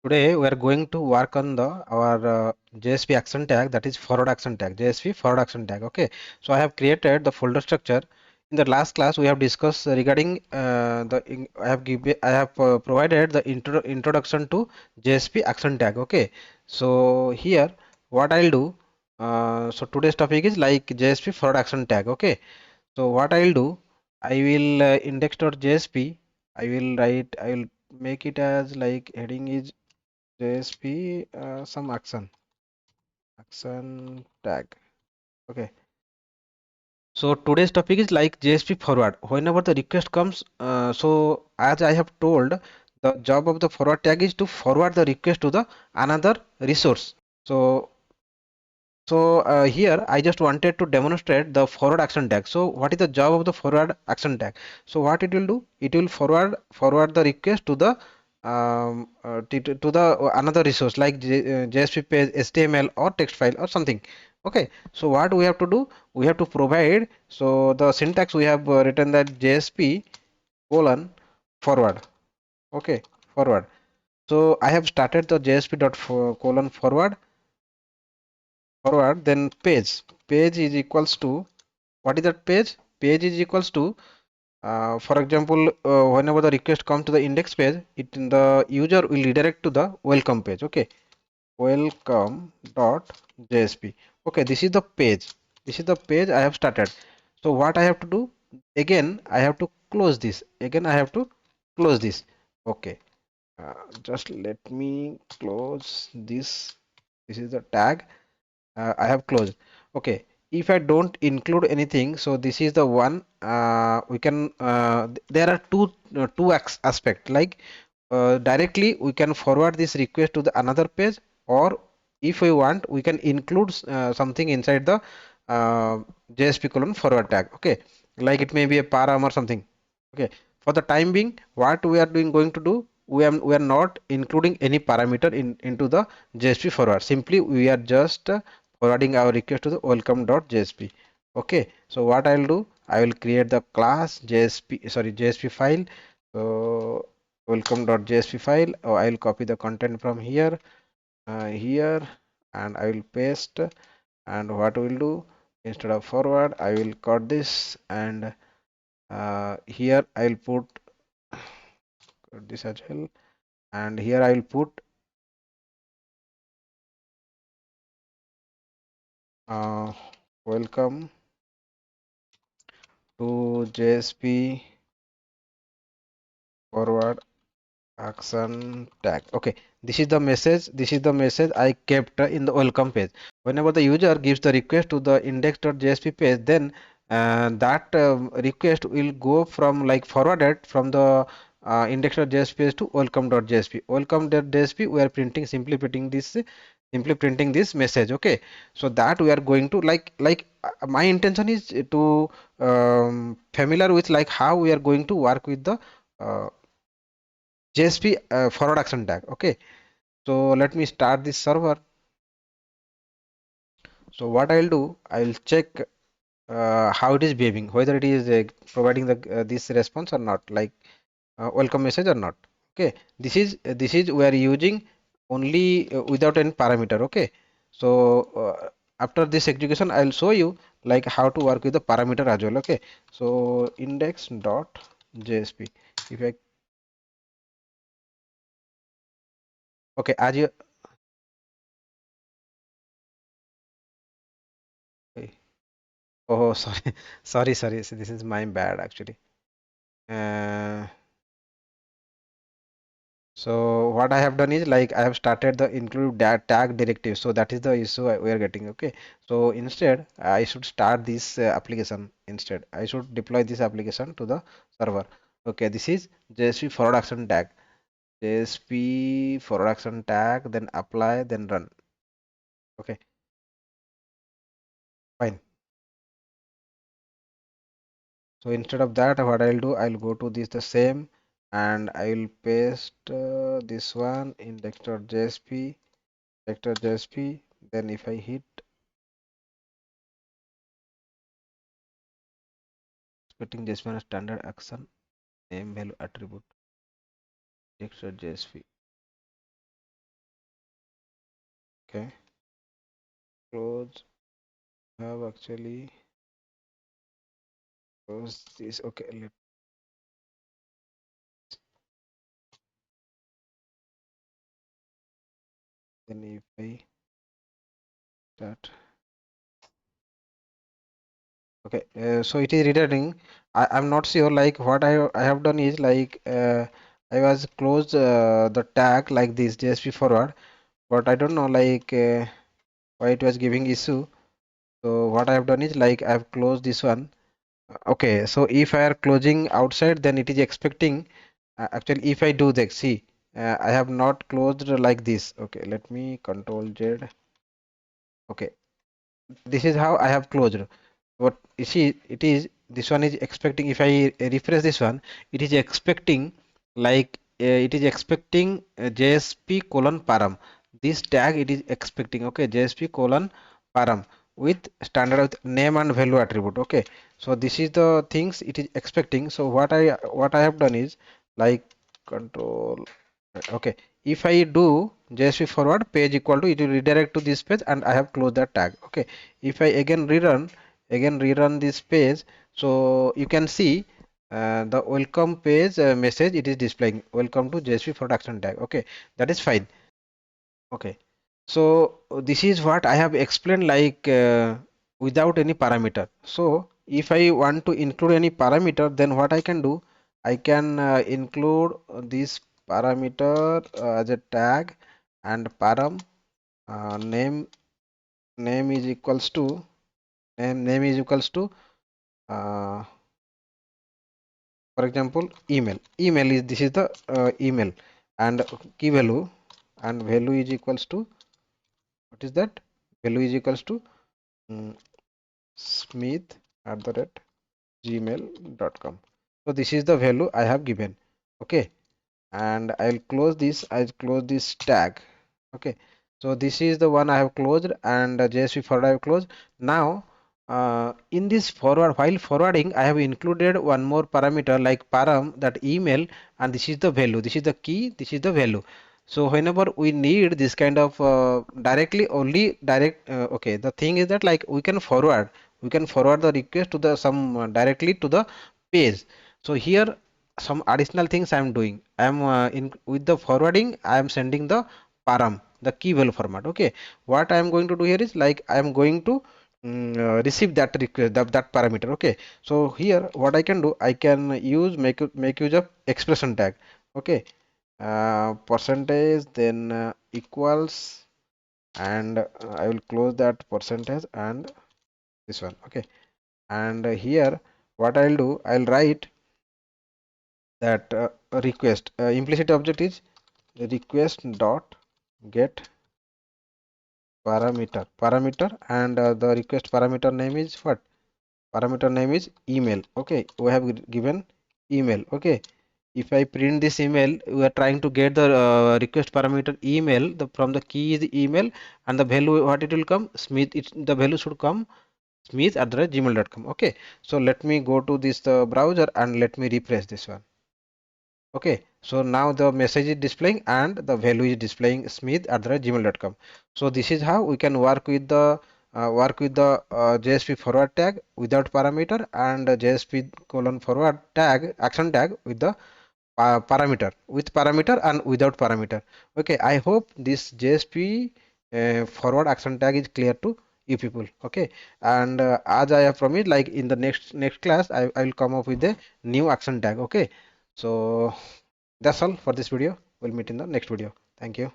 Today we are going to work on the our JSP action tag, that is forward action tag, JSP forward action tag. Okay, so I have created the folder structure. In the last class we have discussed regarding I have provided the introduction to JSP action tag. Okay, so here what I'll do, so today's topic is like JSP forward action tag. Okay, so what I'll do, I will index.jsp. I will make it as like heading is JSP some action tag. Okay, so today's topic is like JSP forward. Whenever the request comes, so as I have told, the job of the forward tag is to forward the request to the another resource. So here I just wanted to demonstrate the forward action tag. So what is the job of the forward action tag? So what it will do? It will forward the request to the to the another resource like JSP page, HTML or text file or something. Okay. So what we have to do? We have to provide. So the syntax we have written that JSP colon forward. Okay, forward. So I have started the JSP dot colon forward, then page is equals to, what is that page is equals to, for example, whenever the request comes to the index page, the user will redirect to the welcome page. Okay, welcome dot JSP. Okay, this is the page, this is the page I have started. So what I have to do, again I have to close this, again I have to close this. Okay, just let me close this. This is the tag I have closed. Okay, if I don't include anything, so this is the one, we can there are two aspect, like directly we can forward this request to the another page, or if we want we can include something inside the JSP colon forward tag. Okay, like it may be a param or something. Okay, for the time being what we are going to do, we are not including any parameter into the JSP forward. Simply we are just forwarding our request to the welcome.jsp. Okay, so what I'll do, I will create the class JSP file. So welcome.jsp file, I'll copy the content from here, and I will paste. And what we'll do, instead of forward I will cut this, and here I'll put this as well, and here I will put uh, welcome to JSP forward action tag. Okay, this is the message I kept in the welcome page. Whenever the user gives the request to the index.jsp page, then that request will go from like forwarded from the index.jsp page to welcome.jsp. Welcome.jsp, we are simply printing this message. Okay, so that we are going to my intention is to familiar with like how we are going to work with the uh, JSP forward action tag. Okay, so let me start this server. So what I'll do, I'll check how it is behaving, whether it is providing the this response or not, like welcome message or not. Okay, this is we are using only without any parameter. Okay, so after this execution I'll show you like how to work with the parameter as well. Okay, so index.jsp, if I, okay, as you, oh sorry, sorry, so this is my bad actually. uh, so what I have done is like I have started the include that tag directive, so that is the issue we are getting. Okay, so instead I should start this application. Instead I should deploy this application to the server. Okay, this is JSP forward action tag, JSP forward action tag, then apply, then run. Okay, fine. So instead of that, what I'll do, I'll go to this the same, and I'll paste this one index.jsp, index.jsp. Then if I hit expecting JSP on a standard action name value attribute index.jsp. Okay, close. Have actually close this. Okay, then if I start. Okay, so it is returning. I'm not sure like what I have done is like I was closed the tag like this JSP forward, but I don't know like why it was giving issue. So what I have done is like I have closed this one. Okay, so if I are closing outside, then it is expecting. Actually, if I do that, see, I have not closed like this. Okay, let me Control Z. Okay, this is how I have closed. What you see, it is this one is expecting. If I refresh this one, it is expecting like it is expecting JSP colon param. This tag it is expecting. Okay, JSP colon param with standard with name and value attribute. Okay, so this is the things it is expecting. So what I have done is like control. Okay, if I do JSP forward page equal to it will redirect to this page and I have closed that tag. Okay, if I again rerun this page, so you can see the welcome page message it is displaying welcome to JSP forward action tag. Okay, that is fine. Okay, so this is what I have explained like without any parameter. So if I want to include any parameter, then what I can do, I can include this parameter as a tag and param name name is equals to name is equals to uh, for example email is this is the email and key value and value is equals to what is that value is equals to mm, smith at the rate gmail.com. So this is the value I have given. Okay, and I'll close this tag. Okay, so this is the one I have closed and JSP forward I have closed. Now in this forward while forwarding I have included one more parameter like param that email, and this is the value, this is the key, this is the value. So whenever we need this kind of directly only direct okay, the thing is that like we can forward the request to the some directly to the page. So here some additional things I am doing. I am in with the forwarding I am sending the param the key value format. Okay, what I am going to do here is like I am going to receive that request that parameter. Okay, so here what I can do, I can make use of expression tag. Okay, percentage then equals and I will close that percentage and this one. Okay, and here what I'll do, I'll write that request implicit object is request dot get parameter and the request parameter name is what, parameter name is email. Okay, we have given email. Okay, if I print this email, we are trying to get the request parameter email, the from the key is email and the value what it will come smith, the value should come smith at the gmail.com. Okay, so let me go to this browser and let me refresh this one. Okay, so now the message is displaying and the value is displaying smith at the gmail.com. So this is how we can work with the JSP forward tag without parameter and JSP colon forward tag action tag with the parameter, with parameter and without parameter. Okay, I hope this JSP forward action tag is clear to you people. Okay, and as I have promised, like in the next class I will come up with a new action tag. Okay, so that's all for this video. We'll meet in the next video. Thank you.